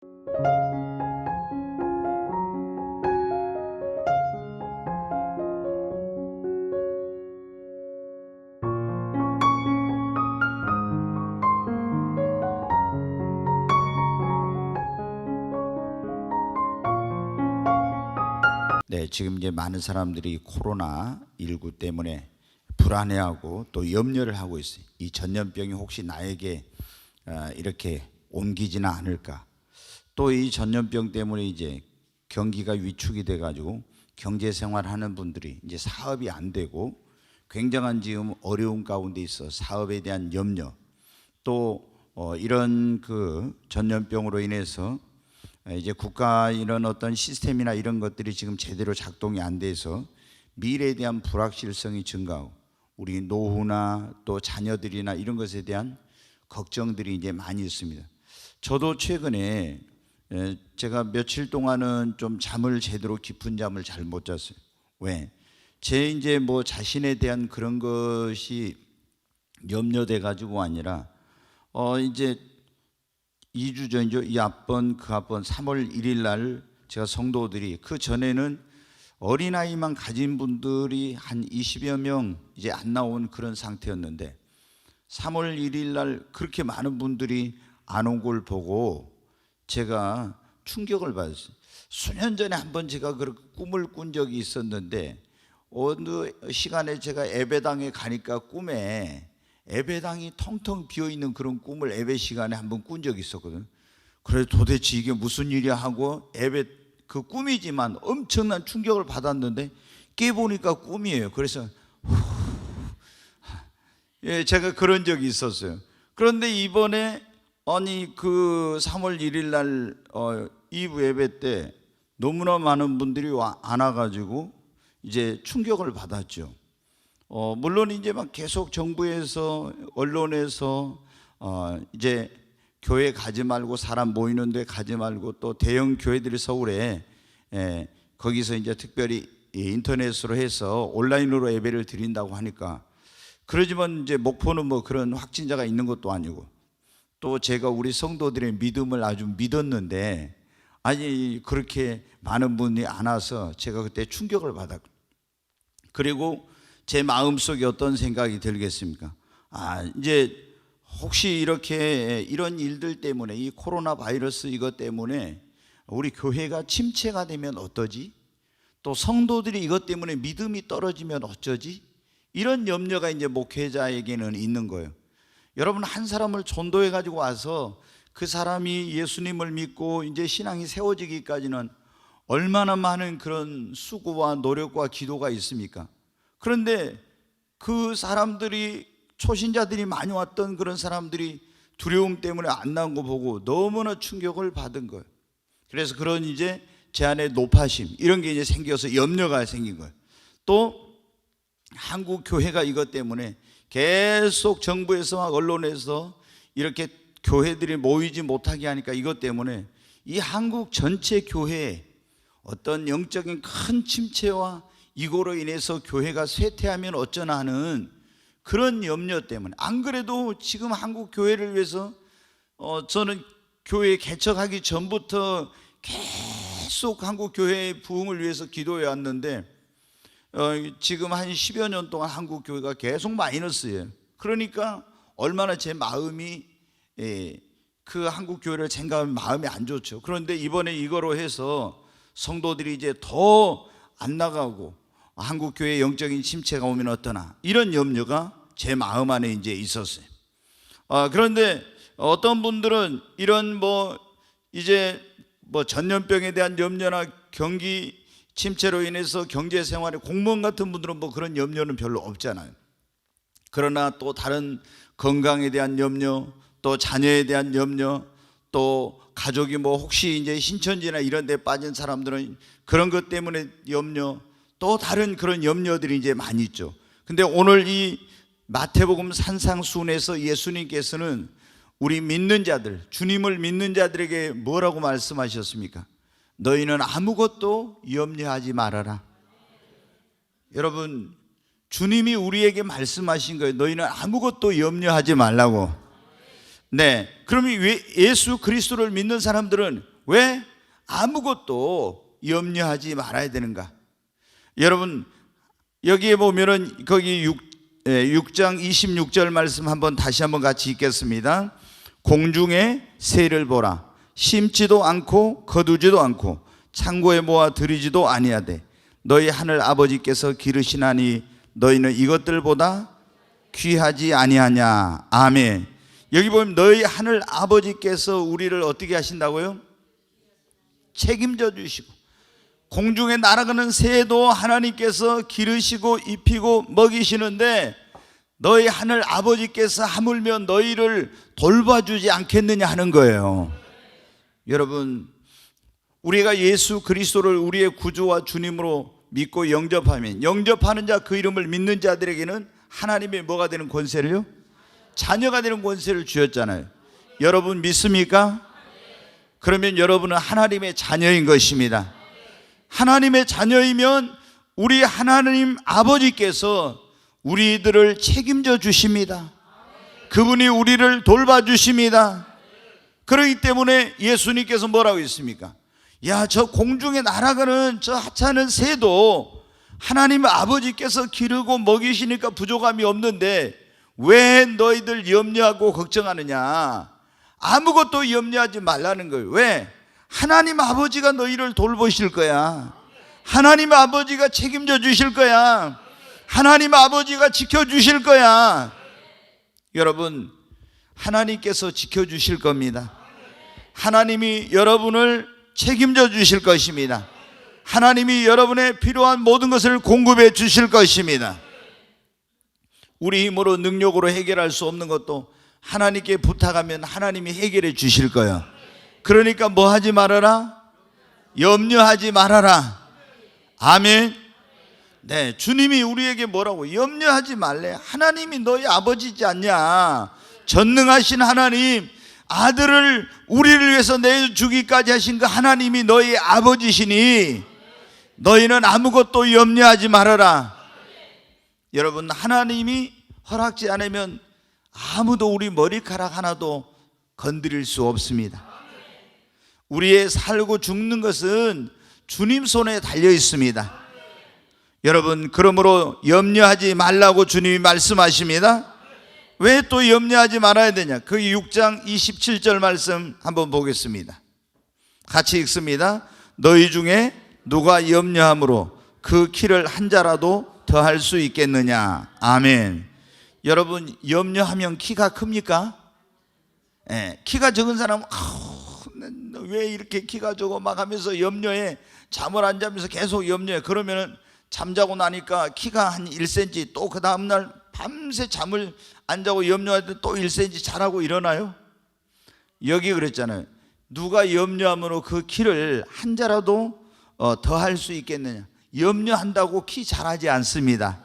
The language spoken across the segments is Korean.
네, 지금 이제 많은 사람들이 코로나19 때문에 불안해하고 또 염려를 하고 있어요. 이 전염병이 혹시 나에게 이렇게 옮기지는 않을까. 또 이 전염병 때문에 이제 경기가 위축이 돼가지고 경제 생활하는 분들이 이제 사업이 안 되고 굉장한 지금 어려움 가운데 있어 사업에 대한 염려, 또 이런 그 전염병으로 인해서 이제 국가 이런 어떤 시스템이나 이런 것들이 지금 제대로 작동이 안 돼서 미래에 대한 불확실성이 증가하고 우리 노후나 또 자녀들이나 이런 것에 대한 걱정들이 이제 많이 있습니다. 저도 최근에 제가 며칠 동안은 좀 잠을 제대로 깊은 잠을 잘 못 잤어요. 왜? 제 이제 뭐 자신에 대한 그런 것이 염려돼 가지고 아니라 이제 2주 전이죠. 이 앞번 그 앞번 3월 1일 날 제가 성도들이, 그 전에는 어린아이만 가진 분들이 한 20여 명 이제 안 나온 그런 상태였는데 3월 1일 날 그렇게 많은 분들이 안 온 걸 보고 제가 충격을 받았어요. 수년 전에 한번 제가 그렇게 꿈을 꾼 적이 있었는데 어느 시간에 제가 예배당에 가니까 꿈에 예배당이 텅텅 비어있는 그런 꿈을 예배 시간에 한번 꾼 적이 있었거든요. 그래서 도대체 이게 무슨 일이야 하고 예배 그 꿈이지만 엄청난 충격을 받았는데 깨보니까 꿈이에요. 그래서 제가 그런 적이 있었어요. 그런데 이번에 아니 그 3월 1일 날 2부 예배 때 너무나 많은 분들이 안 와가지고 이제 충격을 받았죠. 물론 이제 막 계속 정부에서 언론에서 이제 교회 가지 말고 사람 모이는 데 가지 말고 또 대형 교회들이 서울에 거기서 이제 특별히 인터넷으로 해서 온라인으로 예배를 드린다고 하니까, 그러지만 이제 목포는 뭐 그런 확진자가 있는 것도 아니고 또 제가 우리 성도들의 믿음을 아주 믿었는데 아니 그렇게 많은 분이 안 와서 제가 그때 충격을 받았고, 그리고 제 마음속에 어떤 생각이 들겠습니까? 이제 혹시 이렇게 이런 일들 때문에 이 코로나 바이러스 이것 때문에 우리 교회가 침체가 되면 어떠지? 또 성도들이 이것 때문에 믿음이 떨어지면 어쩌지? 이런 염려가 이제 목회자에게는 있는 거예요. 여러분, 한 사람을 전도해 가지고 와서 그 사람이 예수님을 믿고 이제 신앙이 세워지기까지는 얼마나 많은 그런 수고와 노력과 기도가 있습니까? 그런데 그 사람들이, 초신자들이 많이 왔던 그런 사람들이 두려움 때문에 안 나온 거 보고 너무나 충격을 받은 거예요. 그래서 그런 이제 제 안에 노파심 이런 게 이제 생겨서 염려가 생긴 거예요. 또 한국 교회가 이것 때문에 계속 정부에서 언론에서 이렇게 교회들이 모이지 못하게 하니까 이것 때문에 이 한국 전체 교회에 어떤 영적인 큰 침체와 이거로 인해서 교회가 쇠퇴하면 어쩌나 하는 그런 염려 때문에, 안 그래도 지금 한국 교회를 위해서 저는 교회 개척하기 전부터 계속 한국 교회의 부흥을 위해서 기도해 왔는데 지금 한 10여 년 동안 한국 교회가 계속 마이너스예요. 그러니까 얼마나 제 마음이 그 한국 교회를 생각하면 마음이 안 좋죠. 그런데 이번에 이거로 해서 성도들이 이제 더 안 나가고 한국 교회의 영적인 침체가 오면 어떠나 이런 염려가 제 마음 안에 이제 있었어요. 그런데 어떤 분들은 이런 이제 전염병에 대한 염려나 경기 침체로 인해서 경제 생활에 공무원 같은 분들은 그런 염려는 별로 없잖아요. 그러나 또 다른 건강에 대한 염려, 또 자녀에 대한 염려, 또 가족이 혹시 이제 신천지나 이런 데 빠진 사람들은 그런 것 때문에 염려, 또 다른 그런 염려들이 이제 많이 있죠. 근데 오늘 이 마태복음 산상수훈에서 예수님께서는 우리 믿는 자들, 주님을 믿는 자들에게 뭐라고 말씀하셨습니까? 너희는 아무것도 염려하지 말아라. 여러분, 주님이 우리에게 말씀하신 거예요. 너희는 아무것도 염려하지 말라고. 네, 그러면 왜 예수 그리스도를 믿는 사람들은 왜 아무것도 염려하지 말아야 되는가? 여러분 여기에 보면은 거기 6장 26절 말씀 한번 다시 한번 같이 읽겠습니다. 공중의 새를 보라. 심지도 않고 거두지도 않고 창고에 모아 들이지도 아니하되 너희 하늘 아버지께서 기르시나니 너희는 이것들보다 귀하지 아니하냐. 아멘. 여기 보면 너희 하늘 아버지께서 우리를 어떻게 하신다고요? 책임져 주시고, 공중에 날아가는 새도 하나님께서 기르시고 입히고 먹이시는데 너희 하늘 아버지께서 하물며 너희를 돌봐주지 않겠느냐 하는 거예요. 여러분, 우리가 예수 그리스도를 우리의 구주와 주님으로 믿고 영접하면, 영접하는 자 그 이름을 믿는 자들에게는 하나님의 뭐가 되는 권세를요? 자녀가 되는 권세를 주셨잖아요. 여러분 믿습니까? 그러면 여러분은 하나님의 자녀인 것입니다. 하나님의 자녀이면 우리 하나님 아버지께서 우리들을 책임져 주십니다. 그분이 우리를 돌봐주십니다. 그렇기 때문에 예수님께서 뭐라고 했습니까? 야, 저 공중에 날아가는 저 하찮은 새도 하나님 아버지께서 기르고 먹이시니까 부족함이 없는데 왜 너희들 염려하고 걱정하느냐? 아무것도 염려하지 말라는 거예요. 왜? 하나님 아버지가 너희를 돌보실 거야. 하나님 아버지가 책임져 주실 거야. 하나님 아버지가 지켜주실 거야. 여러분, 하나님께서 지켜주실 겁니다. 하나님이 여러분을 책임져 주실 것입니다. 하나님이 여러분의 필요한 모든 것을 공급해 주실 것입니다. 우리 힘으로 능력으로 해결할 수 없는 것도 하나님께 부탁하면 하나님이 해결해 주실 거예요. 그러니까 뭐 하지 말아라? 염려하지 말아라. 아멘. 네, 주님이 우리에게 뭐라고? 염려하지 말래. 하나님이 너희 아버지지 않냐? 전능하신 하나님, 아들을 우리를 위해서 내주기까지 하신 그 하나님이 너희 아버지시니 너희는 아무것도 염려하지 말아라. 여러분, 하나님이 허락지 않으면 아무도 우리 머리카락 하나도 건드릴 수 없습니다. 우리의 살고 죽는 것은 주님 손에 달려 있습니다. 여러분, 그러므로 염려하지 말라고 주님이 말씀하십니다. 왜 또 염려하지 말아야 되냐? 그 6장 27절 말씀 한번 보겠습니다. 같이 읽습니다. 너희 중에 누가 염려함으로 그 키를 한 자라도 더할 수 있겠느냐. 아멘. 여러분, 염려하면 키가 큽니까? 키가 적은 사람은 왜 이렇게 키가 적어 막 하면서 염려해. 잠을 안 자면서 계속 염려해. 그러면은 잠자고 나니까 키가 한 1cm, 또 그 다음날 밤새 잠을 안 자고 염려할 때 또 1cm 자라고 일어나요? 여기 그랬잖아요. 누가 염려함으로 그 키를 한 자라도 더 할 수 있겠느냐. 염려한다고 키 자라지 않습니다.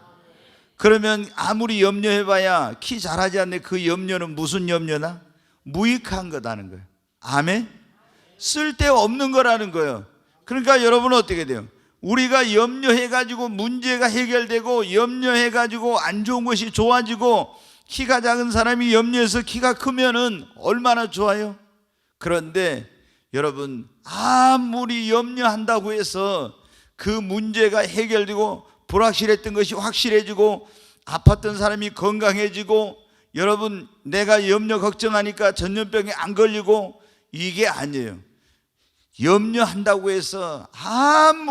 그러면 아무리 염려해봐야 키 자라지 않는 그 염려는 무슨 염려나? 무익한 거다는 거예요. 아멘? 쓸데없는 거라는 거예요. 그러니까 여러분은 어떻게 돼요? 우리가 염려해가지고 문제가 해결되고 염려해가지고 안 좋은 것이 좋아지고 키가 작은 사람이 염려해서 키가 크면은 얼마나 좋아요? 그런데 여러분, 아무리 염려한다고 해서 그 문제가 해결되고 불확실했던 것이 확실해지고 아팠던 사람이 건강해지고 여러분, 내가 염려 걱정하니까 전염병에 안 걸리고 이게 아니에요. 염려한다고 해서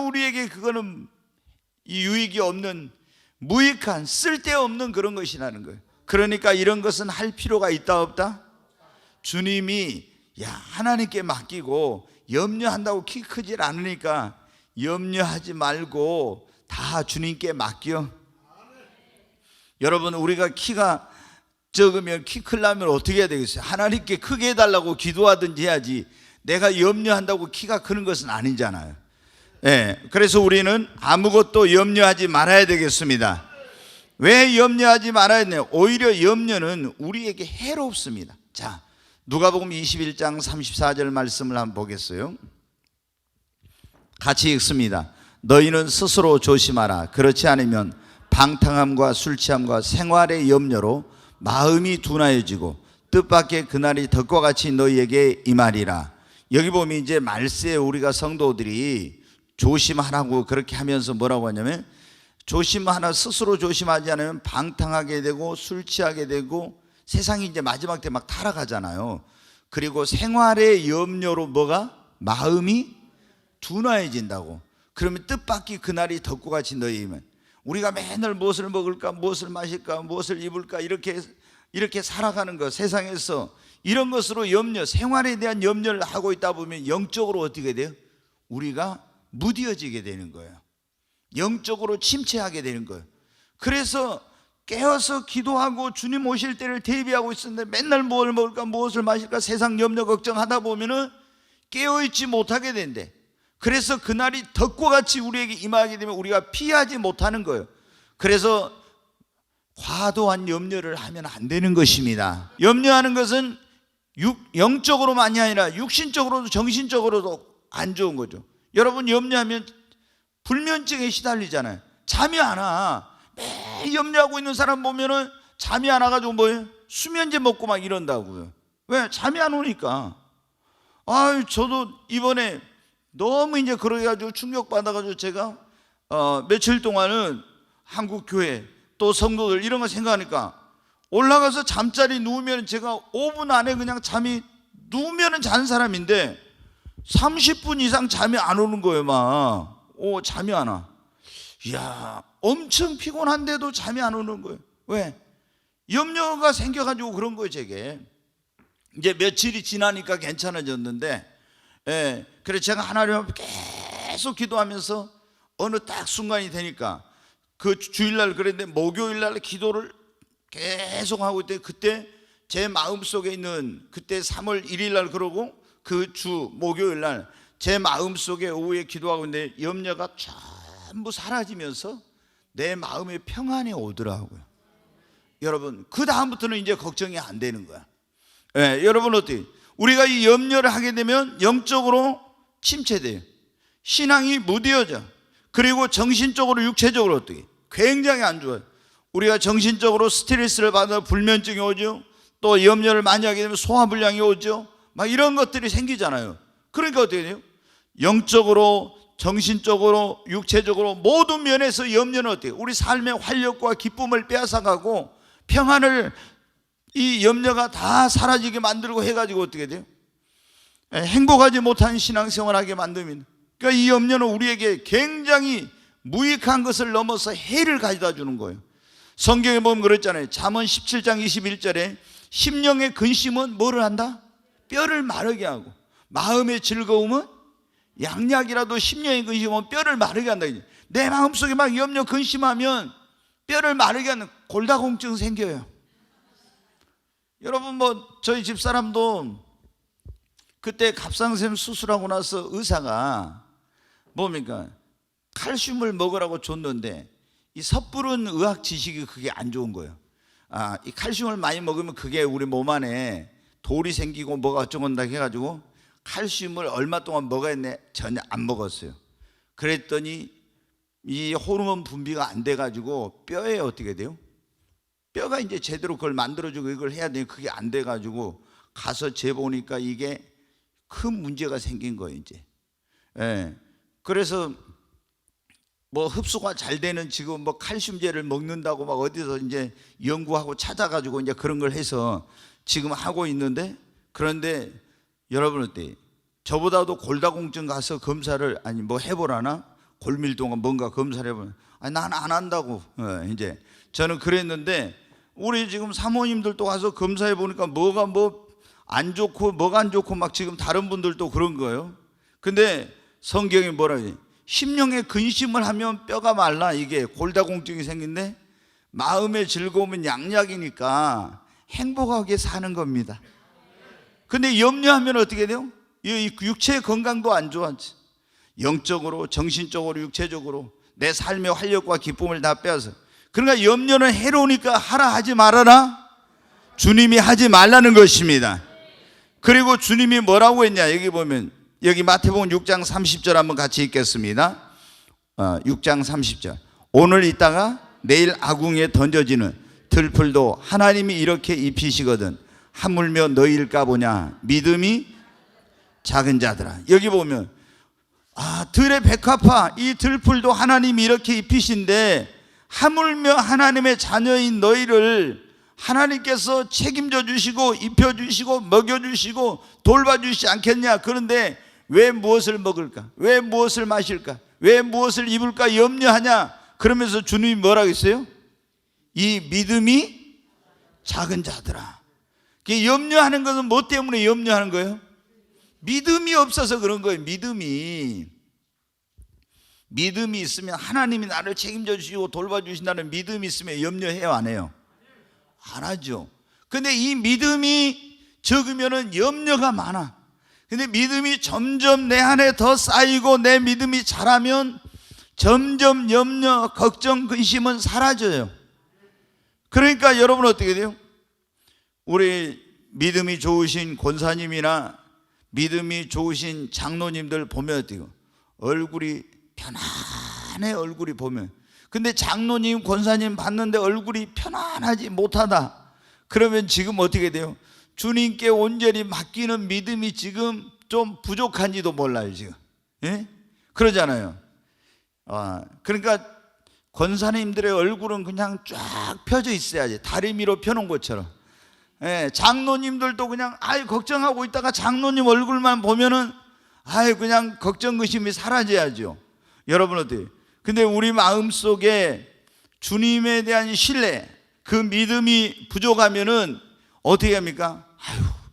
우리에게 그거는 유익이 없는 무익한 쓸데없는 그런 것이라는 거예요. 그러니까 이런 것은 할 필요가 있다 없다? 주님이 하나님께 맡기고 염려한다고 키 크질 않으니까 염려하지 말고 다 주님께 맡겨. 여러분, 우리가 키가 적으면 키 크려면 어떻게 해야 되겠어요? 하나님께 크게 해달라고 기도하든지 해야지. 내가 염려한다고 키가 크는 것은 아니잖아요. 그래서 우리는 아무것도 염려하지 말아야 되겠습니다. 왜 염려하지 말아야 되냐? 오히려 염려는 우리에게 해롭습니다. 자, 누가복음 21장 34절 말씀을 한번 보겠어요. 같이 읽습니다. 너희는 스스로 조심하라. 그렇지 않으면 방탕함과 술 취함과 생활의 염려로 마음이 둔하여지고 뜻밖의 그날이 덕과 같이 너희에게 임하리라. 여기 보면 이제 말세에 우리가 성도들이 조심하라고 그렇게 하면서 뭐라고 하냐면, 조심하라, 스스로 조심하지 않으면 방탕하게 되고 술 취하게 되고, 세상이 이제 마지막 때 막 타락하잖아요. 그리고 생활의 염려로 뭐가? 마음이 둔화해진다고. 그러면 뜻밖의 그날이 덕구같이 너희면, 우리가 맨날 무엇을 먹을까, 무엇을 마실까, 무엇을 입을까, 이렇게 살아가는 것, 세상에서 이런 것으로 염려, 생활에 대한 염려를 하고 있다 보면 영적으로 어떻게 돼요? 우리가 무뎌지게 되는 거예요. 영적으로 침체하게 되는 거예요. 그래서 깨어서 기도하고 주님 오실 때를 대비하고 있었는데, 맨날 뭘 먹을까, 무엇을 마실까, 세상 염려 걱정하다 보면은 깨어있지 못하게 된대. 그래서 그날이 덕과 같이 우리에게 임하게 되면 우리가 피하지 못하는 거예요. 그래서 과도한 염려를 하면 안 되는 것입니다. 염려하는 것은 영적으로만이 아니라 육신적으로도 정신적으로도 안 좋은 거죠. 여러분, 염려하면 불면증에 시달리잖아요. 잠이 안 와. 매일 염려하고 있는 사람 보면은 잠이 안 와가지고 뭐예요? 수면제 먹고 막 이런다고요. 왜? 잠이 안 오니까. 저도 이번에 너무 이제 그래가지고 충격받아가지고 제가 며칠 동안은 한국 교회 또 성도들 이런 거 생각하니까, 올라가서 잠자리 누우면 제가 5분 안에 그냥 잠이, 누우면은 자는 사람인데 30분 이상 잠이 안 오는 거예요. 막 잠이 안 와. 이야, 엄청 피곤한데도 잠이 안 오는 거예요. 왜? 염려가 생겨가지고 그런 거예요. 제게 이제 며칠이 지나니까 괜찮아졌는데, 그래서 제가 하나님 앞에 계속 기도하면서 어느 딱 순간이 되니까, 그 주일날 그랬는데 목요일날 기도를 계속 하고 있대. 그때 제 마음속에 있는, 그때 3월 1일날 그러고 그 주 목요일날 제 마음속에 오후에 기도하고 있는데 염려가 전부 사라지면서 내 마음에 평안이 오더라고요. 여러분, 그 다음부터는 이제 걱정이 안 되는 거야. 여러분 어때요? 우리가 이 염려를 하게 되면 영적으로 침체돼요. 신앙이 무뎌져. 그리고 정신적으로 육체적으로 어떻게? 굉장히 안 좋아요. 우리가 정신적으로 스트레스를 받아 불면증이 오죠. 또 염려를 많이 하게 되면 소화불량이 오죠. 막 이런 것들이 생기잖아요. 그러니까 어떻게 돼요? 영적으로, 정신적으로, 육체적으로 모든 면에서 염려는 어때요? 우리 삶의 활력과 기쁨을 빼앗아가고 평안을, 이 염려가 다 사라지게 만들고 해가지고 어떻게 돼요? 행복하지 못한 신앙생활을 하게 만듭니다. 그러니까 이 염려는 우리에게 굉장히 무익한 것을 넘어서 해를 가져다 주는 거예요. 성경에 보면 그랬잖아요. 잠언 17장 21절에 심령의 근심은 뭐를 한다? 뼈를 마르게 하고, 마음의 즐거움은 양약이라도 심령의 근심은 뼈를 마르게 한다. 내 마음속에 막 염려 근심하면 뼈를 마르게 하는 골다공증 생겨요. 여러분, 저희 집사람도 그때 갑상샘 수술하고 나서 의사가 뭡니까? 칼슘을 먹으라고 줬는데, 이 섣부른 의학 지식이 그게 안 좋은 거예요. 이 칼슘을 많이 먹으면 그게 우리 몸 안에 돌이 생기고 뭐가 어쩌건다 해가지고 칼슘을 얼마 동안 먹었네? 전혀 안 먹었어요. 그랬더니 이 호르몬 분비가 안 돼가지고 뼈에 어떻게 돼요? 뼈가 이제 제대로 그걸 만들어주고 이걸 해야 되는데 그게 안 돼가지고 가서 재보니까 이게 큰 문제가 생긴 거예요, 이제. 그래서 흡수가 잘 되는 지금 칼슘제를 먹는다고 막 어디서 이제 연구하고 찾아가지고 이제 그런 걸 해서 지금 하고 있는데, 그런데 여러분 어때요? 저보다도 골다공증 가서 검사를 해보라나? 골밀도가 뭔가 검사를 해보나? 난 안 한다고. 이제 저는 그랬는데, 우리 지금 사모님들도 가서 검사해 보니까 뭐가 안 좋고 뭐가 안 좋고 막 지금 다른 분들도 그런 거예요. 근데 성경이 뭐라 그래? 심령의 근심을 하면 뼈가 말라. 이게 골다공증이 생긴데, 마음의 즐거움은 양약이니까 행복하게 사는 겁니다. 근데 염려하면 어떻게 돼요? 이 육체의 건강도 안 좋아지. 영적으로, 정신적으로, 육체적으로 내 삶의 활력과 기쁨을 다 빼앗아. 그러니까 염려는 해로우니까 하라 하지 말아라. 주님이 하지 말라는 것입니다. 그리고 주님이 뭐라고 했냐? 여기 보면, 여기 마태복음 6장 30절 한번 같이 읽겠습니다. 6장 30절. 오늘 있다가 내일 아궁이에 던져지는 들풀도 하나님이 이렇게 입히시거든 하물며 너희일까 보냐. 믿음이 작은 자들아. 여기 보면 들의 백합화, 이 들풀도 하나님이 이렇게 입히신데 하물며 하나님의 자녀인 너희를 하나님께서 책임져 주시고 입혀주시고 먹여주시고 돌봐주시지 않겠냐. 그런데 왜 무엇을 먹을까, 왜 무엇을 마실까, 왜 무엇을 입을까 염려하냐. 그러면서 주님이 뭐라고 했어요? 이 믿음이 작은 자들아. 염려하는 것은 뭐 때문에 염려하는 거예요? 믿음이 없어서 그런 거예요. 믿음이 있으면 하나님이 나를 책임져 주시고 돌봐주신다는 믿음이 있으면 염려해요, 안 해요? 안 하죠. 근데 이 믿음이 적으면은 염려가 많아. 근데 믿음이 점점 내 안에 더 쌓이고 내 믿음이 자라면 점점 염려, 걱정, 근심은 사라져요. 그러니까 여러분 어떻게 돼요? 우리 믿음이 좋으신 권사님이나 믿음이 좋으신 장로님들 보면 어때요? 얼굴이 편안해. 얼굴이 보면. 근데 장로님, 권사님 봤는데 얼굴이 편안하지 못하다. 그러면 지금 어떻게 돼요? 주님께 온전히 맡기는 믿음이 지금 좀 부족한지도 몰라요, 지금. 예? 그러잖아요. 그러니까 권사님들의 얼굴은 그냥 쫙 펴져 있어야지. 다리미로 펴놓은 것처럼. 예, 장로님들도 그냥 걱정하고 있다가 장로님 얼굴만 보면은 그냥 걱정 근심이 사라져야죠. 여러분 어때요? 근데 우리 마음속에 주님에 대한 신뢰, 그 믿음이 부족하면은 어떻게 합니까?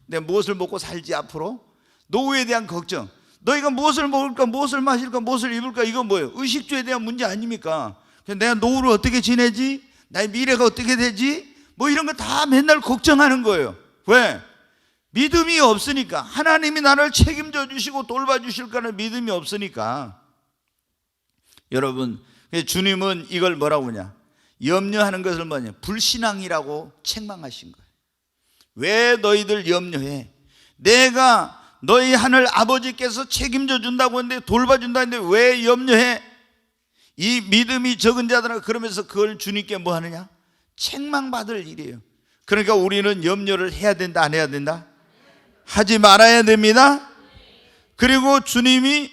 내가 무엇을 먹고 살지 앞으로? 노후에 대한 걱정. 너희가 무엇을 먹을까, 무엇을 마실까, 무엇을 입을까, 이건 뭐예요? 의식주에 대한 문제 아닙니까? 내가 노후를 어떻게 지내지? 나의 미래가 어떻게 되지? 뭐 이런 거 다 맨날 걱정하는 거예요. 왜? 믿음이 없으니까. 하나님이 나를 책임져 주시고 돌봐주실 거는 믿음이 없으니까. 여러분, 주님은 이걸 뭐라고 하냐? 염려하는 것을 뭐냐? 불신앙이라고 책망하신 거예요. 왜 너희들 염려해? 내가 너희 하늘 아버지께서 책임져 준다고 했는데, 돌봐준다 했는데 왜 염려해? 이 믿음이 적은 자들아. 그러면서 그걸 주님께 뭐 하느냐? 책망받을 일이에요. 그러니까 우리는 염려를 해야 된다, 안 해야 된다? 하지 말아야 됩니다. 그리고 주님이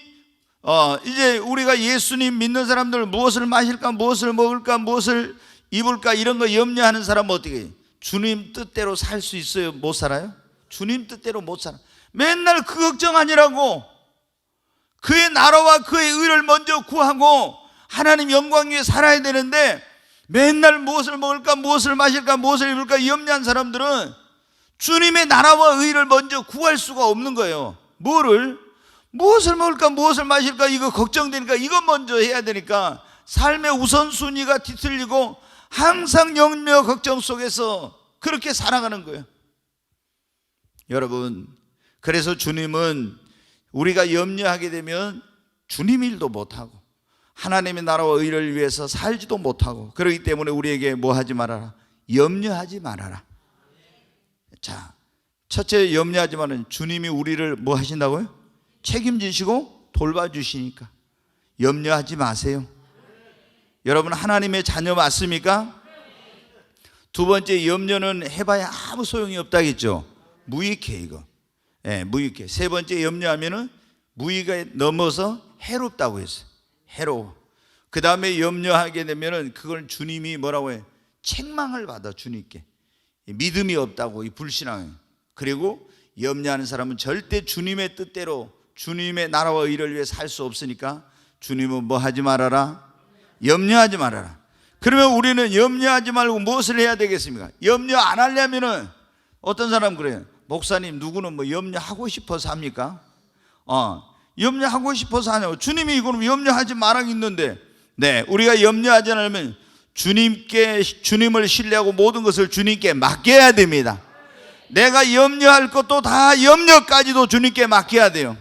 이제 우리가 예수님 믿는 사람들 무엇을 마실까, 무엇을 먹을까, 무엇을 입을까 이런 거 염려하는 사람은 어떻게 해요? 주님 뜻대로 살 수 있어요? 못 살아요? 주님 뜻대로 못 살아. 맨날 그 걱정 아니라고. 그의 나라와 그의 의를 먼저 구하고 하나님 영광 위에 살아야 되는데, 맨날 무엇을 먹을까, 무엇을 마실까, 무엇을 입을까 염려한 사람들은 주님의 나라와 의를 먼저 구할 수가 없는 거예요. 무엇을 먹을까, 무엇을 마실까, 이거 걱정되니까 이거 먼저 해야 되니까 삶의 우선순위가 뒤틀리고 항상 염려 걱정 속에서 그렇게 살아가는 거예요. 여러분, 그래서 주님은 우리가 염려하게 되면 주님 일도 못하고 하나님의 나라와 의를 위해서 살지도 못하고, 그렇기 때문에 우리에게 뭐 하지 말아라? 염려하지 말아라. 자, 첫째 염려하지 말아라. 주님이 우리를 뭐 하신다고요? 책임지시고 돌봐주시니까 염려하지 마세요. 여러분 하나님의 자녀 맞습니까? 두 번째, 염려는 해봐야 아무 소용이 없다겠죠. 무익해 이거. 무익해. 세 번째, 염려하면은 무익에 넘어서 해롭다고 했어요. 해로워. 그 다음에 염려하게 되면은 그걸 주님이 뭐라고 해? 책망을 받아. 주님께 믿음이 없다고, 이 불신앙. 그리고 염려하는 사람은 절대 주님의 뜻대로 주님의 나라와 의를 위해 살 수 없으니까 주님은 뭐 하지 말아라? 염려하지 말아라. 그러면 우리는 염려하지 말고 무엇을 해야 되겠습니까? 염려 안 하려면은 어떤 사람 그래요. 목사님, 누구는 뭐 염려하고 싶어서 합니까? 염려하고 싶어서 하냐고. 주님이 이거는 염려하지 말아 있는데, 네, 우리가 염려하지 않으면 주님을 신뢰하고 모든 것을 주님께 맡겨야 됩니다. 내가 염려할 것도 다 염려까지도 주님께 맡겨야 돼요.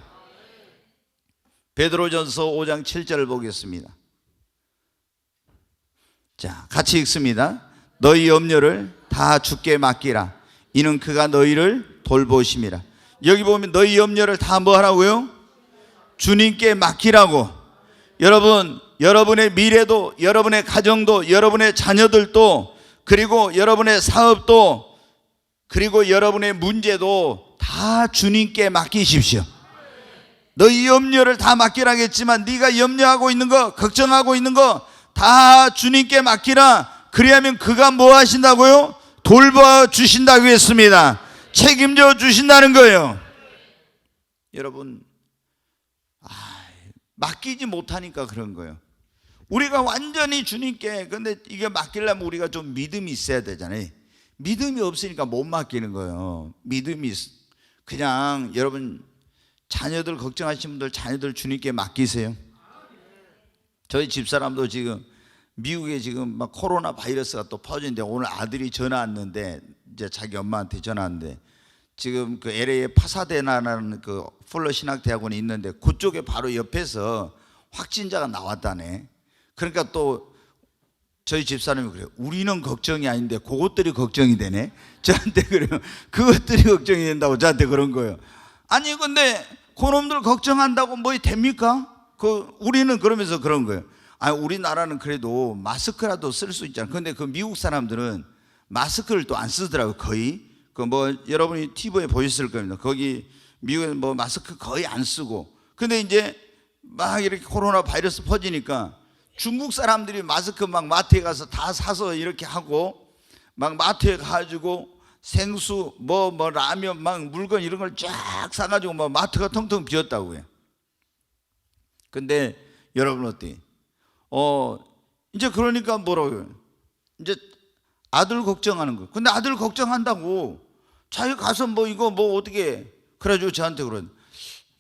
베드로전서 5장 7절을 보겠습니다. 자, 같이 읽습니다. 너희 염려를 다 주께 맡기라. 이는 그가 너희를 돌보심이라. 여기 보면 너희 염려를 다 뭐 하라고요? 주님께 맡기라고. 여러분, 여러분의 미래도, 여러분의 가정도, 여러분의 자녀들도, 그리고 여러분의 사업도, 그리고 여러분의 문제도 다 주님께 맡기십시오. 너희 염려를 다 맡기라 했지만 네가 염려하고 있는 거, 걱정하고 있는 거 다 주님께 맡기라. 그리하면 그가 뭐 하신다고요? 돌봐주신다고 했습니다. 책임져 주신다는 거예요. 여러분, 맡기지 못하니까 그런 거예요. 우리가 완전히 주님께, 근데 이게 맡기려면 우리가 좀 믿음이 있어야 되잖아요. 믿음이 없으니까 못 맡기는 거예요. 믿음이 그냥 여러분, 자녀들 걱정하시는 분들 자녀들 주님께 맡기세요. 저희 집사람도 지금 미국에 지금 막 코로나 바이러스가 또 퍼지는데 오늘 아들이 전화 왔는데, 이제 자기 엄마한테 전화 왔는데, 지금 그 LA에 파사데나라는 그 풀러 신학대학원이 있는데 그쪽에 바로 옆에서 확진자가 나왔다네. 그러니까 또 저희 집사람이 그래요. 우리는 걱정이 아닌데 그것들이 걱정이 되네. 저한테 그래요. 그것들이 걱정이 된다고 저한테 그런 거예요. 아니 근데 그놈들 걱정한다고 뭐 됩니까? 우리는 그러면서 그런 거예요. 우리나라는 그래도 마스크라도 쓸 수 있잖아요. 근데 그 미국 사람들은 마스크를 또 안 쓰더라고요. 거의. 여러분이 TV에 보셨을 겁니다. 거기 미국에는 뭐 마스크 거의 안 쓰고. 근데 이제 막 이렇게 코로나 바이러스 퍼지니까 중국 사람들이 마스크 막 마트에 가서 다 사서 이렇게 하고, 막 마트에 가가지고 생수 뭐 라면 막 물건 이런 걸 쫙 사가지고 막 마트가 텅텅 비었다고요. 근데 여러분 어때요? 이제 그러니까 뭐라고요? 이제 아들 걱정하는 거예요. 근데 아들 걱정한다고 자기 가서 뭐 이거 뭐 어떻게, 그래가지고 저한테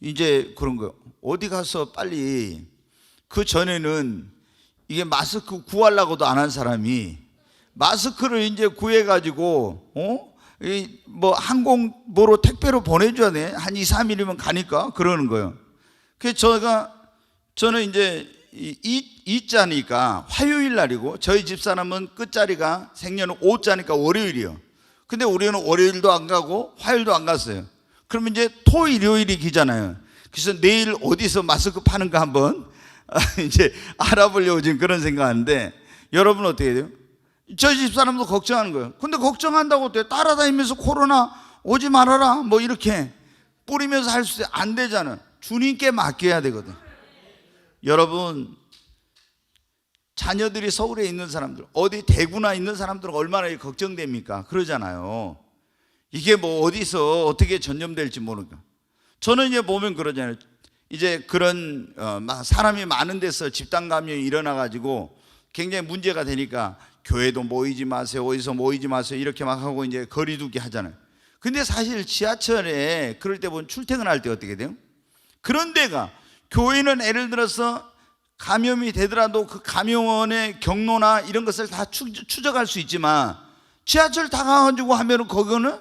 이제 그런 거예요. 어디 가서 빨리, 그 전에는 이게 마스크 구하려고도 안 한 사람이 마스크를 이제 구해가지고 뭐 항공모로 택배로 보내줘야 돼. 한 2, 3일이면 가니까 그러는 거예요. 그래서 저는 이제 이자니까 화요일 날이고, 저희 집사람은 끝자리가 생년은 5자니까 월요일이요. 근데 우리는 월요일도 안 가고 화요일도 안 갔어요. 그러면 이제 토 일요일이 기잖아요. 그래서 내일 어디서 마스크 파는가 한번 이제 알아보려고 지금 그런 생각하는데, 여러분 어떻게 돼요? 저희 집사람도 걱정하는 거예요. 근데 걱정한다고 어때요? 따라다니면서 코로나 오지 말아라 뭐 이렇게 뿌리면서 할 수 안 되잖아요. 주님께 맡겨야 되거든. 여러분, 자녀들이 서울에 있는 사람들, 어디 대구나 있는 사람들은 얼마나 걱정됩니까? 그러잖아요. 이게 뭐 어디서 어떻게 전염될지 모르니까. 저는 이제 보면 그러잖아요. 이제 그런 사람이 많은 데서 집단 감염이 일어나가지고 굉장히 문제가 되니까 교회도 모이지 마세요, 어디서 모이지 마세요 이렇게 막 하고 이제 거리두기 하잖아요. 근데 사실 지하철에 그럴 때 보면 출퇴근할 때 어떻게 돼요? 그런 데가, 교회는 예를 들어서 감염이 되더라도 그 감염원의 경로나 이런 것을 다 추적할 수 있지만, 지하철 다 가가지고 하면은 거기는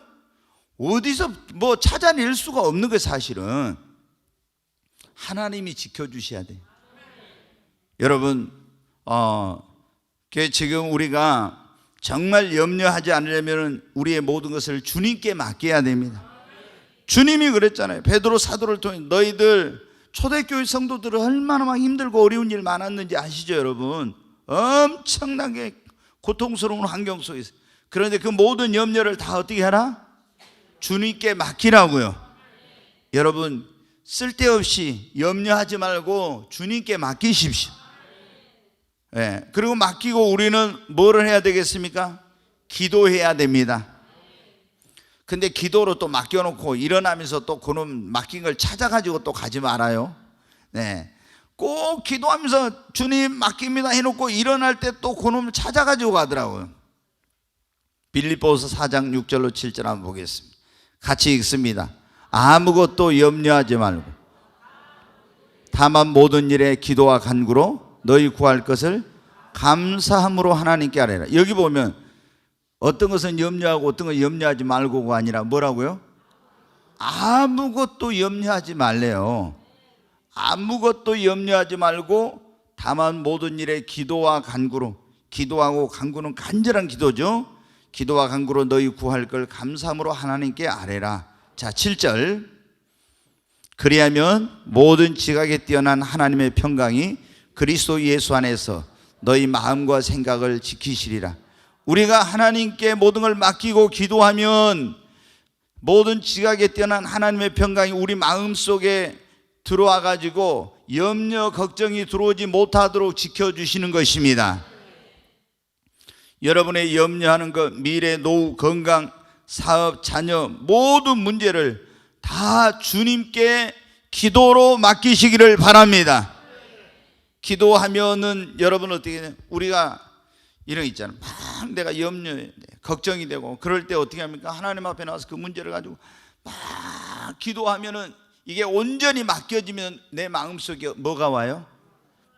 어디서 뭐 찾아낼 수가 없는 거예요. 사실은 하나님이 지켜주셔야 돼요. 여러분, 지금 우리가 정말 염려하지 않으려면 우리의 모든 것을 주님께 맡겨야 됩니다. 주님이 그랬잖아요. 베드로 사도를 통해 너희들 초대교회 성도들은 얼마나 막 힘들고 어려운 일 많았는지 아시죠, 여러분? 엄청나게 고통스러운 환경 속에서. 그런데 그 모든 염려를 다 어떻게 하라? 주님께 맡기라고요. 여러분, 쓸데없이 염려하지 말고 주님께 맡기십시오. 네, 그리고 맡기고 우리는 뭐를 해야 되겠습니까? 기도해야 됩니다. 근데 기도로 또 맡겨놓고 일어나면서 또 그놈 맡긴 걸 찾아가지고 또 가지 말아요. 네, 꼭 기도하면서 주님 맡깁니다 해놓고 일어날 때 또 그놈을 찾아가지고 가더라고요. 빌립보서 4장 6절로 7절 한번 보겠습니다. 같이 읽습니다. 아무것도 염려하지 말고 다만 모든 일에 기도와 간구로 너희 구할 것을 감사함으로 하나님께 아뢰라. 여기 보면 어떤 것은 염려하고 어떤 것은 염려하지 말고가 아니라 뭐라고요? 아무것도 염려하지 말래요. 아무것도 염려하지 말고 다만 모든 일에 기도와 간구로, 기도하고 간구는 간절한 기도죠. 기도와 간구로 너희 구할 걸 감사함으로 하나님께 아뢰라. 자, 7절. 그리하면 모든 지각에 뛰어난 하나님의 평강이 그리스도 예수 안에서 너희 마음과 생각을 지키시리라. 우리가 하나님께 모든 걸 맡기고 기도하면 모든 지각에 뛰어난 하나님의 평강이 우리 마음속에 들어와 가지고 염려 걱정이 들어오지 못하도록 지켜주시는 것입니다. 여러분의 염려하는 것, 미래, 노후, 건강, 사업, 자녀 모든 문제를 다 주님께 기도로 맡기시기를 바랍니다. 기도하면은 여러분 어떻게 해요? 우리가 이런 거 있잖아요. 막 내가 염려해, 걱정이 되고 그럴 때 어떻게 합니까? 하나님 앞에 나와서 그 문제를 가지고 막 기도하면은 이게 온전히 맡겨지면 내 마음속에 뭐가 와요?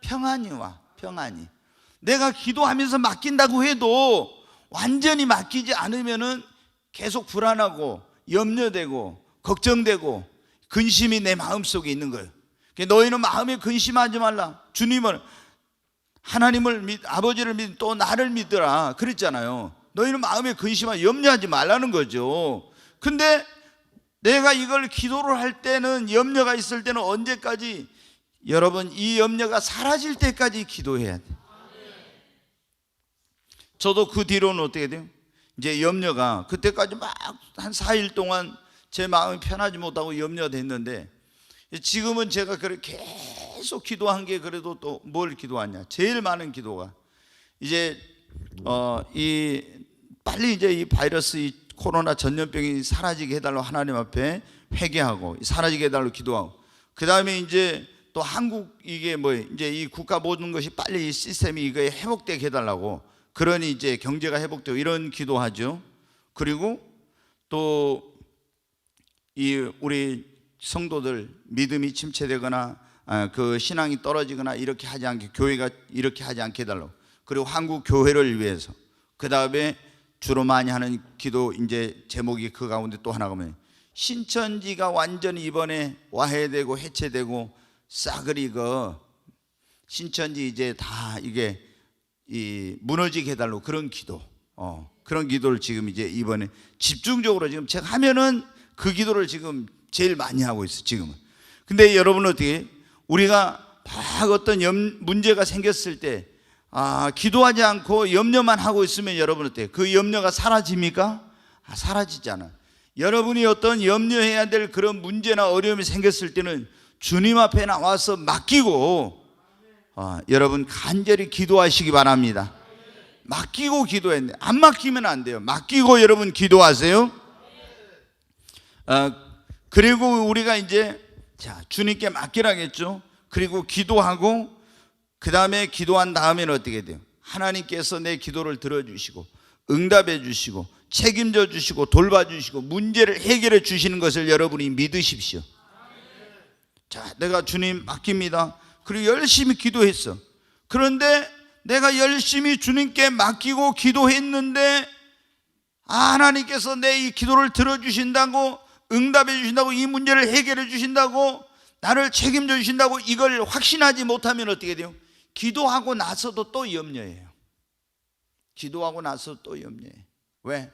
평안이 와. 평안이. 내가 기도하면서 맡긴다고 해도 완전히 맡기지 않으면은 계속 불안하고 염려되고 걱정되고 근심이 내 마음속에 있는 거예요. 너희는 마음에 근심하지 말라. 주님을, 하나님을 아버지를 또 나를 믿더라 그랬잖아요. 너희는 마음에 근심하지 염려하지 말라는 거죠. 근데 내가 이걸 기도를 할 때는, 염려가 있을 때는 언제까지? 여러분, 이 염려가 사라질 때까지 기도해야 돼. 저도 그 뒤로는 어떻게 돼요? 이제 염려가, 그때까지 막 한 4일 동안 제 마음이 편하지 못하고 염려가 됐는데, 지금은 제가 그렇게 계속 기도한 게, 그래도 또 뭘 기도하냐? 제일 많은 기도가 이제 빨리 이제 이 바이러스, 이 코로나 전염병이 사라지게 해달라고 하나님 앞에 회개하고, 사라지게 해달라고 기도하고, 그 다음에 이제 또 한국, 이게 이제 이 국가 모든 것이 빨리 이 시스템이 이거 회복되게 해달라고, 그러니 이제 경제가 회복되고 이런 기도하죠. 그리고 또 이 우리 성도들 믿음이 침체되거나 그 신앙이 떨어지거나 이렇게 하지 않게, 교회가 이렇게 하지 않게 해달라고, 그리고 한국 교회를 위해서, 그 다음에 주로 많이 하는 기도 이제 제목이 그 가운데 또 하나가 뭐냐면, 신천지가 완전히 이번에 와해되고 해체되고 싸그리 신천지 이제 다 이게 무너지게 해달라고, 그런 기도, 그런 기도를 지금 이제 이번에 집중적으로 지금 제가 하면은 그 기도를 지금 제일 많이 하고 있어요, 지금은. 근데 여러분은 어떻게, 우리가 막 어떤 문제가 생겼을 때 기도하지 않고 염려만 하고 있으면 여러분 어때요? 그 염려가 사라집니까? 사라지지 않아요. 여러분이 어떤 염려해야 될 그런 문제나 어려움이 생겼을 때는 주님 앞에 나와서 맡기고 여러분 간절히 기도하시기 바랍니다. 맡기고 기도했는데, 안 맡기면 안 돼요. 맡기고 여러분 기도하세요. 그리고 우리가 이제 주님께 맡기라겠죠. 그리고 기도하고, 그 다음에 기도한 다음에는 어떻게 돼요? 하나님께서 내 기도를 들어주시고 응답해 주시고 책임져 주시고 돌봐주시고 문제를 해결해 주시는 것을 여러분이 믿으십시오. 내가 주님 맡깁니다. 그리고 열심히 기도했어. 그런데 내가 열심히 주님께 맡기고 기도했는데 하나님께서 내 이 기도를 들어주신다고, 응답해 주신다고, 이 문제를 해결해 주신다고, 나를 책임져 주신다고 이걸 확신하지 못하면 어떻게 돼요? 기도하고 나서도 또 염려해요. 기도하고 나서 또 염려해. 왜?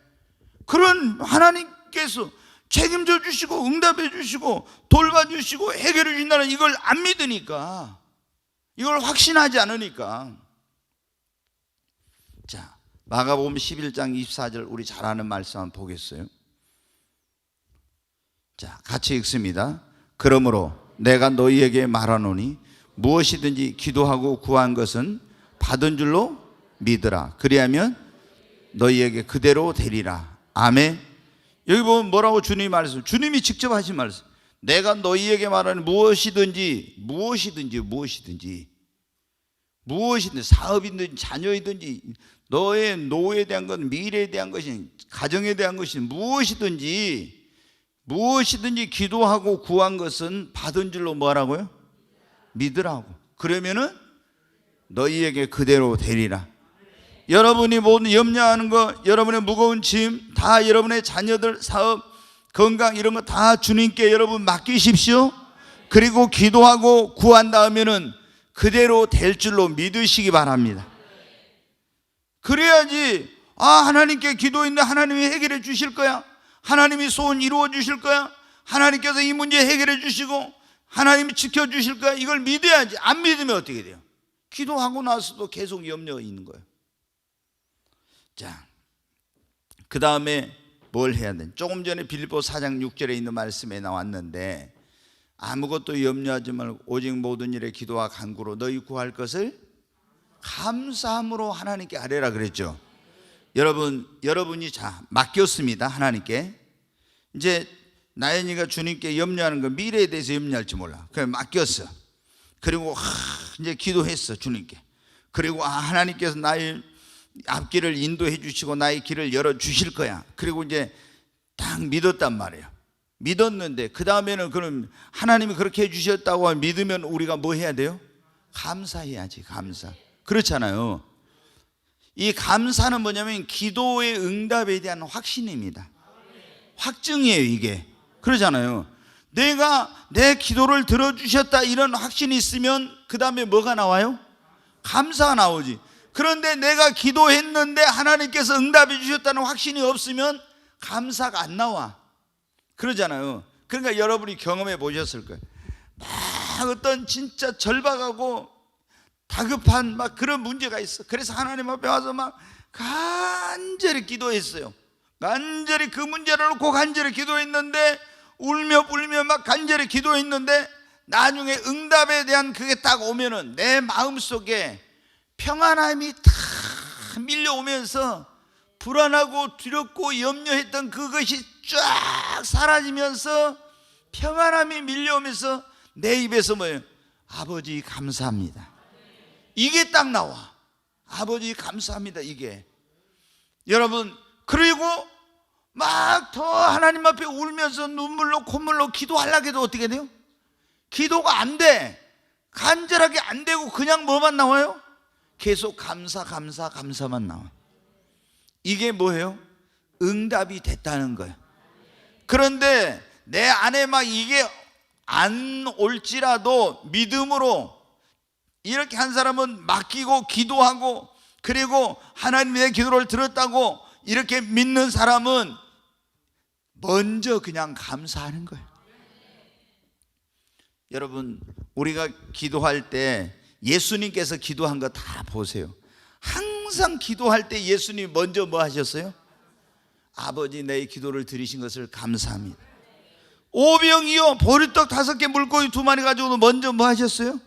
그런 하나님께서 책임져 주시고 응답해 주시고 돌봐주시고 해결해 주신다는 이걸 안 믿으니까, 이걸 확신하지 않으니까. 자, 마가복음 11장 24절 우리 잘 아는 말씀 한번 보겠어요. 자, 같이 읽습니다. 그러므로 내가 너희에게 말하노니 무엇이든지 기도하고 구한 것은 받은 줄로 믿으라. 그리하면 너희에게 그대로 되리라. 아멘. 여기 보면 뭐라고 주님이 말했어요? 주님이 직접 하신 말씀. 내가 너희에게 말하는 무엇이든지 사업이든지 자녀이든지 너의 노후에 대한 것, 미래에 대한 것이, 가정에 대한 것이 무엇이든지 기도하고 구한 것은 받은 줄로 뭐라고요? 믿으라고. 그러면은 너희에게 그대로 되리라. 여러분이 모든 염려하는 거, 여러분의 무거운 짐 다, 여러분의 자녀들, 사업, 건강 이런 거 다 주님께 여러분 맡기십시오. 그리고 기도하고 구한 다음에는 그대로 될 줄로 믿으시기 바랍니다. 그래야지 하나님께 기도했는데 하나님이 해결해 주실 거야, 하나님이 소원 이루어 주실 거야, 하나님께서 이 문제 해결해 주시고 하나님이 지켜주실 거야, 이걸 믿어야지. 안 믿으면 어떻게 돼요? 기도하고 나서도 계속 염려가 있는 거예요. 자, 그 다음에 뭘 해야 돼? 조금 전에 빌립보 4장 6절에 있는 말씀에 나왔는데, 아무것도 염려하지 말고 오직 모든 일에 기도와 간구로 너희 구할 것을 감사함으로 하나님께 아뢰라 그랬죠. 여러분이 자 맡겼습니다. 하나님께. 이제 나연이가 주님께 염려하는 건 미래에 대해서 염려할지 몰라. 그냥 맡겼어. 그리고 이제 기도했어 주님께. 그리고 하나님께서 나의 앞길을 인도해 주시고 나의 길을 열어 주실 거야. 그리고 이제 딱 믿었단 말이에요. 믿었는데 그 다음에는 그럼 하나님이 그렇게 해주셨다고 믿으면 우리가 뭐 해야 돼요? 감사해야지. 감사. 그렇잖아요. 이 감사는 뭐냐면 기도의 응답에 대한 확신입니다. 확증이에요 이게. 그러잖아요. 내가 내 기도를 들어주셨다 이런 확신이 있으면 그 다음에 뭐가 나와요? 감사가 나오지. 그런데 내가 기도했는데 하나님께서 응답해 주셨다는 확신이 없으면 감사가 안 나와. 그러잖아요. 그러니까 여러분이 경험해 보셨을 거예요. 막 어떤 진짜 절박하고 다급한 막 그런 문제가 있어. 그래서 하나님 앞에 와서 막 간절히 기도했어요. 간절히 그 문제를 놓고 간절히 기도했는데 울며 불며 막 간절히 기도했는데 나중에 응답에 대한 그게 딱 오면은 내 마음속에 평안함이 탁 밀려오면서 불안하고 두렵고 염려했던 그것이 쫙 사라지면서 평안함이 밀려오면서 내 입에서 뭐예요? 아버지 감사합니다. 이게 딱 나와. 아버지 감사합니다. 이게 여러분, 그리고 막 더 하나님 앞에 울면서 눈물로 콧물로 기도하려고 해도 어떻게 돼요? 기도가 안 돼. 간절하게 안 되고 그냥 뭐만 나와요? 계속 감사만 나와. 이게 뭐예요? 응답이 됐다는 거예요. 그런데 내 안에 막 이게 안 올지라도 믿음으로 이렇게 한 사람은 맡기고 기도하고 그리고 하나님이 내 기도를 들었다고 이렇게 믿는 사람은 먼저 그냥 감사하는 거예요. 여러분, 우리가 기도할 때 예수님께서 기도한 거 다 보세요. 항상 기도할 때 예수님 먼저 뭐 하셨어요? 아버지 내 기도를 들으신 것을 감사합니다. 오병이어 보리떡 5개 물고기 2마리 가지고도 먼저 뭐 하셨어요?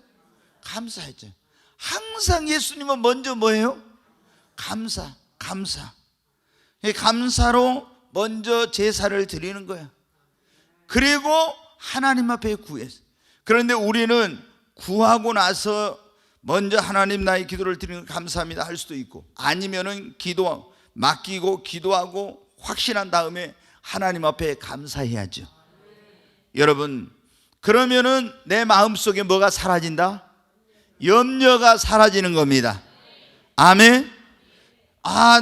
감사했죠. 항상 예수님은 먼저 뭐예요? 감사. 감사로 먼저 제사를 드리는 거야. 그리고 하나님 앞에 구했어. 그런데 우리는 구하고 나서 먼저 하나님 나의 기도를 드리는 감사합니다 할 수도 있고, 아니면은 맡기고 기도하고 확신한 다음에 하나님 앞에 감사해야죠. 여러분, 그러면은 내 마음속에 뭐가 사라진다? 염려가 사라지는 겁니다. 아멘.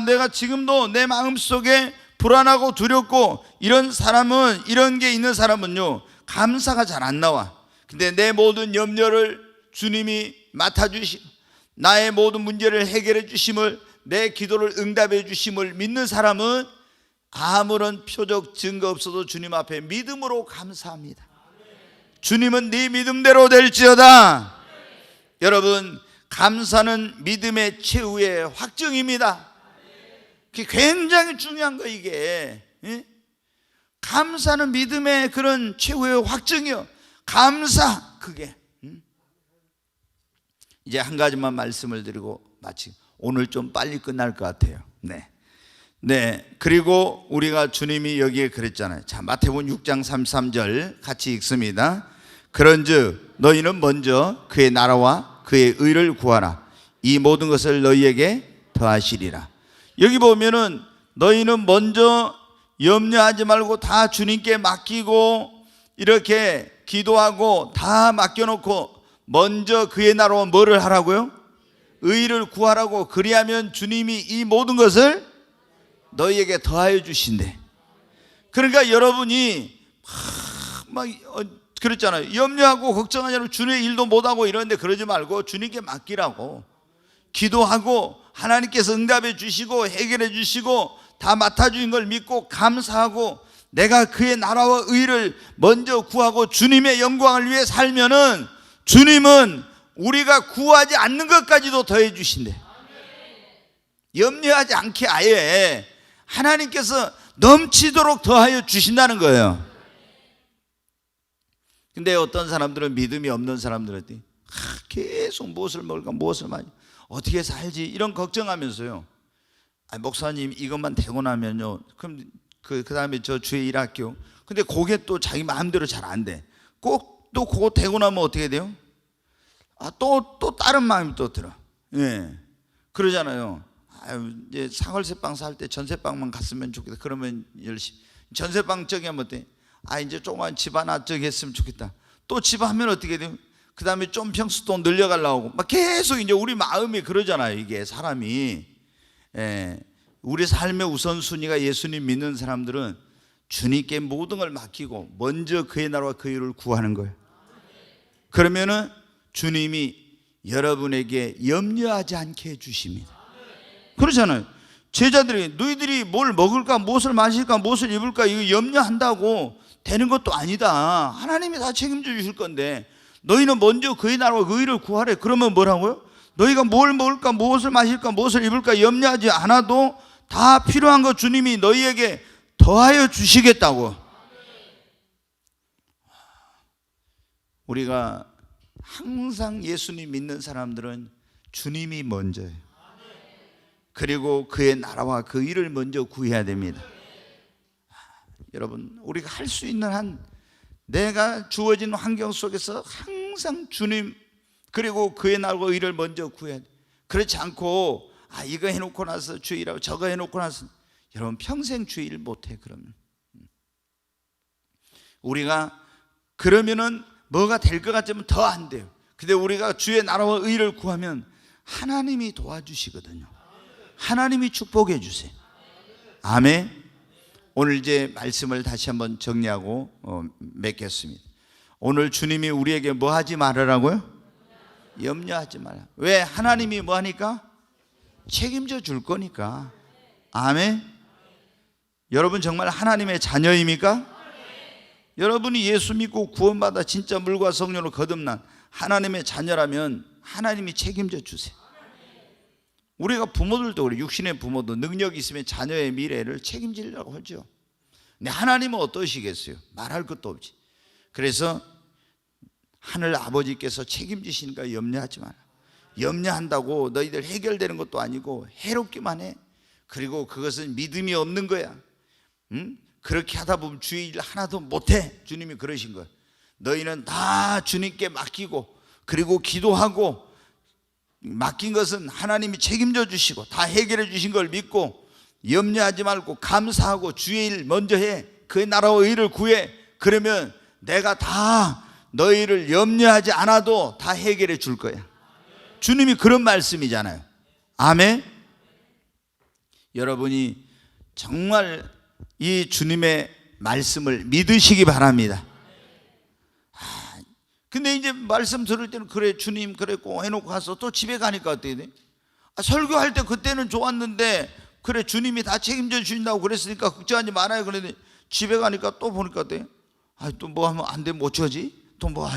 내가 지금도 내 마음속에 불안하고 두렵고 이런 게 있는 사람은요, 감사가 잘 안 나와. 근데 내 모든 염려를 주님이 맡아주시고 나의 모든 문제를 해결해 주심을, 내 기도를 응답해 주심을 믿는 사람은 아무런 표적 증거 없어도 주님 앞에 믿음으로 감사합니다. 주님은 네 믿음대로 될지어다. 여러분, 감사는 믿음의 최후의 확증입니다. 그게 굉장히 중요한 거 이게. 감사는 믿음의 그런 최후의 확증이요. 감사, 그게. 이제 한 가지만 말씀을 드리고 마치 오늘 좀 빨리 끝날 것 같아요. 네. 그리고 우리가 주님이 여기에 그랬잖아요. 자, 마태복음 6장 33절 같이 읽습니다. 그런즉 너희는 먼저 그의 나라와 그의 의를 구하라. 이 모든 것을 너희에게 더하시리라. 여기 보면은 너희는 먼저 염려하지 말고 다 주님께 맡기고 이렇게 기도하고 다 맡겨놓고 먼저 그의 나라와 뭐를 하라고요? 의를 구하라고. 그리하면 주님이 이 모든 것을 너희에게 더하여 주신대. 그러니까 여러분이 막 그랬잖아요. 염려하고 걱정하지 않고 주님의 일도 못하고 이러는데 그러지 말고 주님께 맡기라고. 기도하고 하나님께서 응답해 주시고 해결해 주시고 다 맡아주신 걸 믿고 감사하고 내가 그의 나라와 의를 먼저 구하고 주님의 영광을 위해 살면은 주님은 우리가 구하지 않는 것까지도 더해 주신대. 염려하지 않게 아예 하나님께서 넘치도록 더하여 주신다는 거예요. 근데 어떤 사람들은 믿음이 없는 사람들한테 계속 무엇을 먹을까 무엇을 마실까 어떻게 살지 이런 걱정하면서요. 목사님 이것만 되고 나면요 그럼 그 다음에 저 주에 일할게요. 근데 그게 또 자기 마음대로 잘 안 돼. 꼭 또 그거 되고 나면 어떻게 돼요? 또 다른 마음이 또 들어. 예, 그러잖아요. 이제 상월세방 살 때 전세방만 갔으면 좋겠다. 그러면 열심히 전세방 저기 하면 어때? 이제 조그만 집 하나 저기 했으면 좋겠다. 또 집 하면 어떻게 돼요? 그 다음에 좀 평수 또 늘려가려고 막 계속 이제 우리 마음이 그러잖아요. 이게 사람이 우리 삶의 우선순위가 예수님 믿는 사람들은 주님께 모든 걸 맡기고 먼저 그의 나라와 그의 의를 구하는 거예요. 그러면은 주님이 여러분에게 염려하지 않게 해주십니다. 그렇잖아요. 제자들이 너희들이 뭘 먹을까 무엇을 마실까 무엇을 입을까 이거 염려한다고 되는 것도 아니다. 하나님이 다 책임져 주실 건데 너희는 먼저 그의 나라와 그 의를 구하래. 그러면 뭐라고요? 너희가 뭘 먹을까 무엇을 마실까 무엇을 입을까 염려하지 않아도 다 필요한 거 주님이 너희에게 더하여 주시겠다고. 우리가 항상 예수님 믿는 사람들은 주님이 먼저예요. 그리고 그의 나라와 그 일을 먼저 구해야 됩니다. 여러분 우리가 할 수 있는 한 내가 주어진 환경 속에서 항상 주님 그리고 그의 나라와 일을 먼저 구해야 돼. 그렇지 않고 이거 해놓고 나서 주일하고 저거 해놓고 나서 여러분 평생 주일 못해. 그러면 우리가 그러면은 뭐가 될 것 같지만 더 안 돼요. 근데 우리가 주의 나라와 의를 구하면 하나님이 도와주시거든요. 하나님이 축복해 주세요. 아멘. 오늘 이제 말씀을 다시 한번 정리하고 맺겠습니다. 오늘 주님이 우리에게 뭐 하지 말으라고요? 염려하지 말라. 왜? 하나님이 뭐 하니까? 책임져 줄 거니까. 아멘. 여러분 정말 하나님의 자녀입니까? 여러분이 예수 믿고 구원받아 진짜 물과 성령으로 거듭난 하나님의 자녀라면 하나님이 책임져 주세요. 우리가 부모들도 그래. 육신의 부모도 능력이 있으면 자녀의 미래를 책임지려고 하죠. 근데 하나님은 어떠시겠어요? 말할 것도 없지. 그래서 하늘 아버지께서 책임지시니까 염려하지 마라. 염려한다고 너희들 해결되는 것도 아니고 해롭기만 해. 그리고 그것은 믿음이 없는 거야. 그렇게 하다 보면 주의 일 하나도 못해. 주님이 그러신 거야. 너희는 다 주님께 맡기고 그리고 기도하고 맡긴 것은 하나님이 책임져 주시고 다 해결해 주신 걸 믿고 염려하지 말고 감사하고 주의 일 먼저 해. 그의 나라와 의를 구해. 그러면 내가 다 너희를 염려하지 않아도 다 해결해 줄 거야. 주님이 그런 말씀이잖아요. 아멘. 여러분이 정말 이 주님의 말씀을 믿으시기 바랍니다. 근데 이제 말씀 들을 때는 그래 주님 그랬고 해놓고 가서 또 집에 가니까 어떻게 돼? 설교할 때 그때는 좋았는데 그래 주님이 다 책임져 주신다고 그랬으니까 걱정하지 말아요. 그런데 집에 가니까 또 보니까 어때? 또 뭐 하면 안 되면 어쩌지? 또 뭐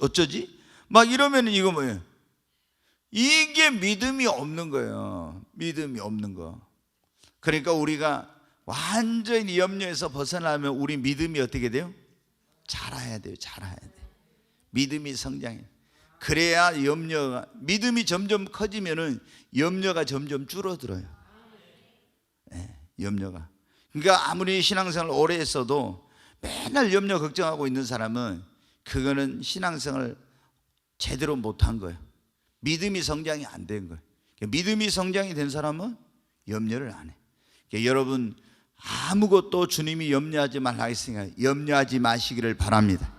어쩌지? 막 이러면 이거 뭐예요? 이게 믿음이 없는 거예요. 믿음이 없는 거. 그러니까 우리가 완전히 염려에서 벗어나면 우리 믿음이 어떻게 돼요? 자라야 돼요. 자라야 돼요. 믿음이 성장해. 그래야 염려가 믿음이 점점 커지면은 염려가 점점 줄어들어요. 네, 염려가. 그러니까 아무리 신앙생활 오래 했어도 맨날 염려 걱정하고 있는 사람은 그거는 신앙생활을 제대로 못한 거예요. 믿음이 성장이 안 된 거예요. 믿음이 성장이 된 사람은 염려를 안 해. 그러니까 여러분 아무것도 주님이 염려하지 말라 했으니까 염려하지 마시기를 바랍니다.